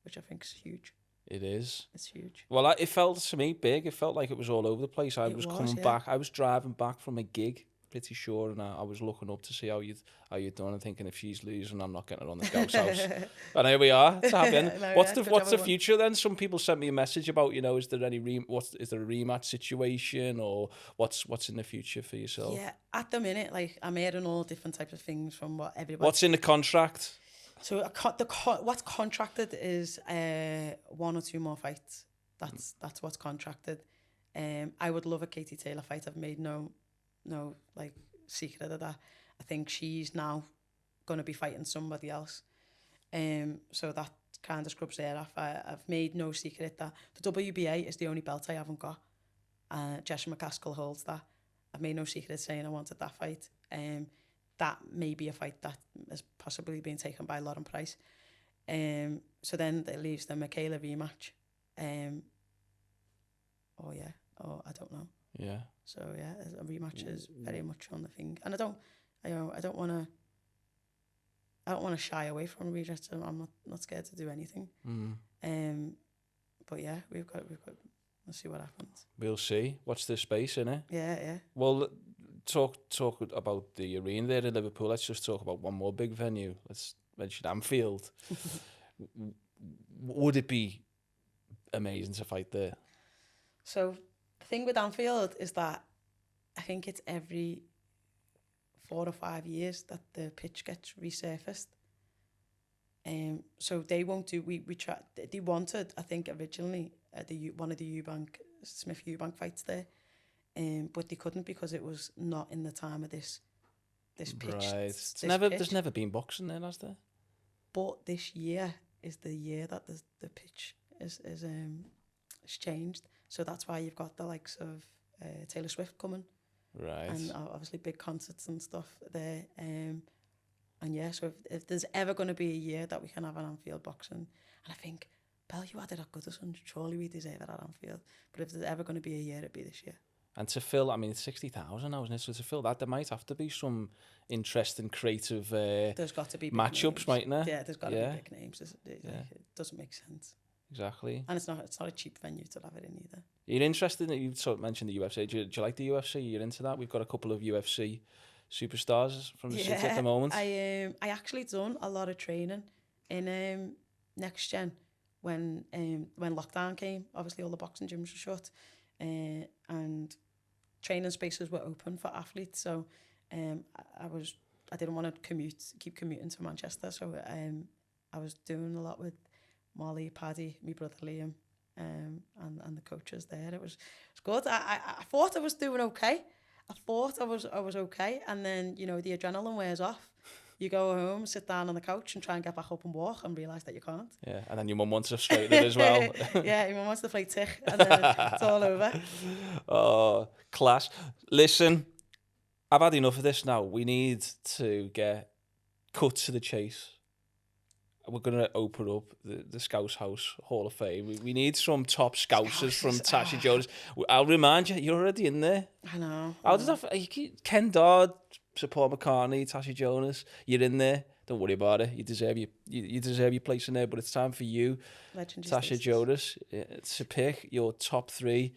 which I think is huge. It is. It's huge. Well, it felt to me big. It felt like it was all over the place. I was coming back. I was driving back from a gig, pretty sure, and I was looking up to see how you'd done, and thinking, if she's losing, I'm not getting her on the Scouse House. And here we are. It's happening. What's the future then? Some people sent me a message about, you know, is there any is there a rematch situation, or what's in the future for yourself? Yeah, at the minute, like, I'm hearing all different types of things from what everybody. What's in the contract? So what's contracted is 1 or 2 more fights. That's what's contracted. I would love a Katie Taylor fight. I've made no like secret of that. I think she's now going to be fighting somebody else. So that kind of scrubs her off. I've made no secret that the WBA is the only belt I haven't got. Jessica McCaskill holds that. I've made no secret saying I wanted that fight. That may be a fight that is possibly being taken by Lauren Price. So then it leaves the Michaela rematch. I don't know. Yeah. So yeah, a rematch is very much on the thing, and I don't want to shy away from rematch. I'm not scared to do anything. But yeah, we've got. We'll see what happens. We'll see. Watch this space, innit? Yeah. Well, talk about the arena there in Liverpool. Let's just talk about one more big venue. Let's mention Anfield. Would it be amazing to fight there? So the thing with Anfield is that I think it's every 4 or 5 years that the pitch gets resurfaced. So they won't do. We tried. They wanted, I think, originally one of the Smith Eubank fights there, but they couldn't because it was not in the time of this pitch. Right. There's never been boxing there, has there? But this year is the year that the pitch is changed. So that's why you've got the likes of Taylor Swift coming. Right. And obviously big concerts and stuff there. And yeah, so if there's ever going to be a year that we can have an Anfield boxing, and I think Bell, you had it at Goodison. Surely we deserve it at Anfield. But if there's ever going to be a year, it'd be this year. And to fill, I mean, it's 60,000 now, isn't it? So to fill that, there might have to be some interesting, creative There's got to be big matchups, names. mightn't there? Yeah, there's got to be big names. It doesn't make sense. Exactly. And it's not a cheap venue to have it in either. You're interested in, you sort of mentioned the UFC. Do you like the UFC? You're into that? We've got a couple of UFC superstars from the city at the moment. I actually done a lot of training in Next Gen when lockdown came. Obviously, all the boxing gyms were shut, and training spaces were open for athletes. So I didn't want to keep commuting to Manchester. So I was doing a lot with Molly, Paddy, my brother Liam, and the coaches there. It was good. I thought I was doing okay. I thought I was okay, and then the adrenaline wears off. You go home, sit down on the couch, and try and get back up and walk, and realise that you can't. Yeah, and then your mum wants to straighten it as well. Yeah, your mum wants to play tick, and then it's all over. Oh, class! Listen, I've had enough of this now. We need to get cut to the chase. We're going to open up the Scouse House Hall of Fame. We need some top Scousers from Tasha Jonas. I'll remind you, you're already in there. I know. How does that? Ken Dodd, Sir Paul McCartney, Tasha Jonas. You're in there. Don't worry about it. You deserve your place in there. But it's time for you, Tasha Jonas, to pick your top three.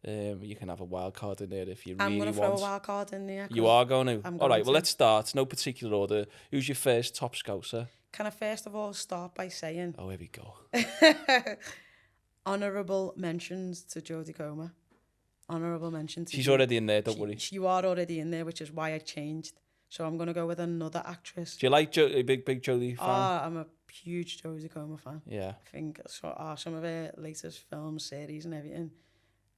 You can have a wild card in there if you really want. I'm going to throw a wild card in there. You are going to? All right, well, let's start. No particular order. Who's your first top Scouser? Can I first of all start by saying... Oh, here we go. Honourable mentions to Jodie Comer. Honourable mentions. She's already in there, don't worry. You are already in there, which is why I changed. So I'm going to go with another actress. Do you like a big Jodie fan? I'm a huge Jodie Comer fan. Yeah. I think some of her latest films, series and everything.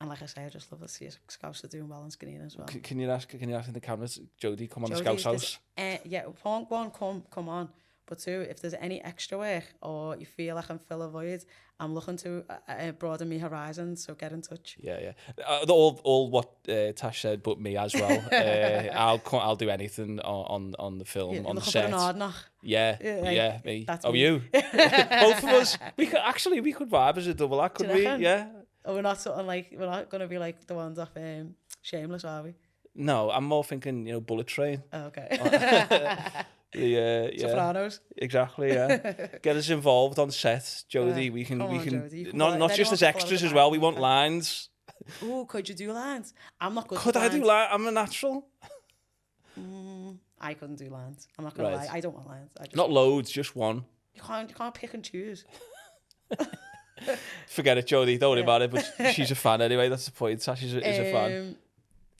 And like I say, I just love to see a Scouser doing well on screen as well. Can you ask in the cameras, Jodie, come on the Scouse House? Yeah, point one, come on. But two, if there's any extra work or you feel I can fill a void, I'm looking to broaden my horizons, so get in touch. Yeah. All what Tash said, but me as well. I'll do anything on the film, on the set. For an Yeah, me. That's me. You. Both of us. We could vibe as a double act, could we? Yeah. Oh, we're not going to be like the ones off Shameless, are we? No, I'm more thinking, Bullet Train. Oh, okay. Sopranos. Exactly, yeah. Get us involved on set, Jodie. We can Jodie. Not just as extras as well. We want lines. Oh, could you do lines? I'm not good. Could I do lines? I'm a natural. I couldn't do lines. I'm not gonna lie. I don't want lines. Not loads, just one. You can't pick and choose. Forget it, Jodie. Don't worry about it. But she's a fan anyway. That's the point. Tash is a fan.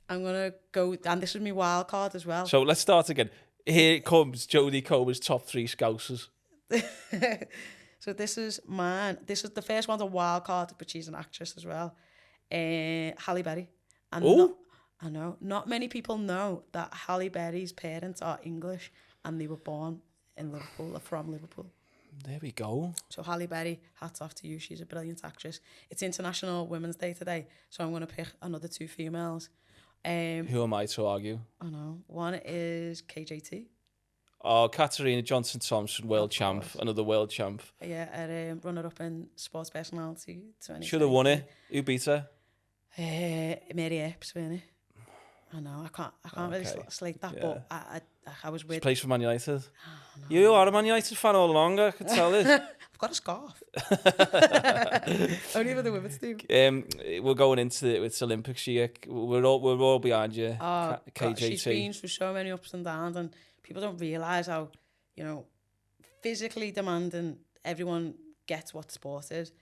I'm gonna go, and this is my wild card as well. So let's start again. Here comes Jodie Comer's top three Scousers. So this is mine. This is the first one's a wild card, but she's an actress as well. Halle Berry. And I know not many people know that Halle Berry's parents are English and they were born in Liverpool, or from Liverpool. There we go. So Halle Berry, hats off to you. She's a brilliant actress. It's International Women's Day today, so I'm going to pick another two females. Who am I to argue? I know. One is KJT. Oh, Katarina Johnson-Thompson, world champ. Another world champ. Yeah, runner-up in Sports Personality 2020. Should have won it. Who beat her? Mary Epps, really. I know. I can't really slate that, but I was with... She plays for Man United. Oh, no. You are a Man United fan all along, I can tell it. I've got a scarf. Only for the women's team. We're going into it's Olympics year. We're all behind you, KJT. God, she's been through so many ups and downs, and people don't realise how, physically demanding everyone gets what sport is,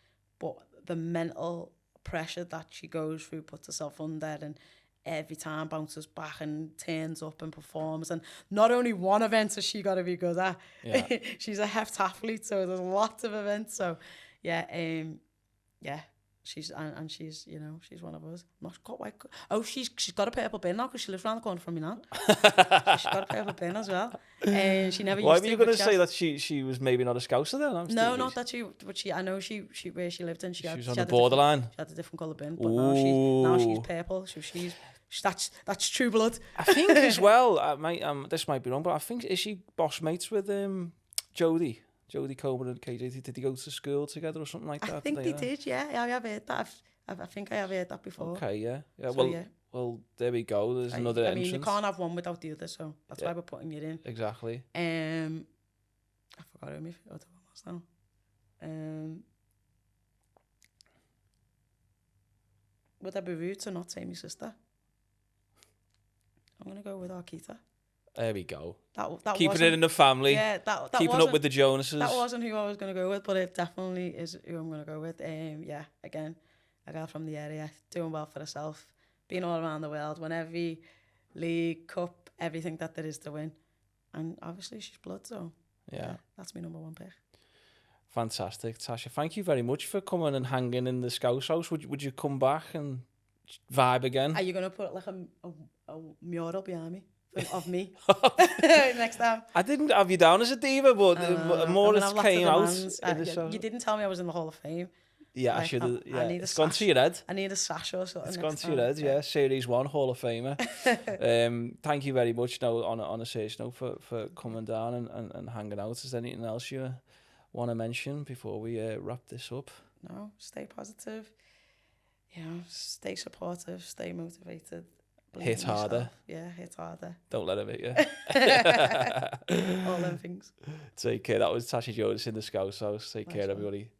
but the mental pressure that she goes through, puts herself under, and every time bounces back and turns up and performs. And not only one event has she got to be good at. Yeah. She's a heptathlete, so there's lots of events. So she's she's one of us. Not quite. Oh, she's got a purple bin now because she lives around the corner from me now. She's got a purple bin as well. And she never. Why used were you going to say that she was maybe not a Scouser then? No, not that she. But I know she where she lived in. She was on the borderline. She had a different colour bin, but now she's purple. So that's true blood. I think as well. This might be wrong, but I think is she boss mates with Jodie? Jodie Comer and KJ, did they go to school together or something like that? I think they did, yeah. I have heard that. I think I have heard that before. Okay, yeah. So, Well, yeah. well, there we go. There's another I entrance. mean, you can't have one without the other, so that's Yeah. why we're putting it in. Exactly. I forgot who my other one was now. Would I be rude to not say my sister? I'm going to go with Arquita. There we go. That Keeping wasn't- it in the family. Yeah, that Keeping up wasn't- with the Jonases. That wasn't who I was going to go with, but it definitely is who I'm going to go with. Yeah, again, a girl from the area, doing well for herself, being all around the world, won every league, cup, everything that there is to win. And obviously she's blood, so Yeah. that's my number one pick. Fantastic, Tasha. Thank you very much for coming and hanging in the Scouse House. Would you come back and vibe again? Are you going to put like a mural behind me of me next time? I didn't have you down as a diva, but more I'm gonna it have lots came of out. demands. In the show. You didn't tell me I was in the Hall of Fame. Yeah, I Like, should have. I Yeah, need a it's gone sash. to your head. I need a sash or something. It's next gone to your time. head, yeah. Series 1 Hall of Famer. Thank you very much. Now, on a serious note, for coming down and hanging out. Is there anything else you want to mention before we wrap this up? No, stay positive. You know, stay supportive, stay motivated. believe Hit in yourself. harder. Yeah, hit harder. Don't let him hit you. All them things. Take care. That was Tasha Jonas in the Scouse House. Take Nice care, one. everybody.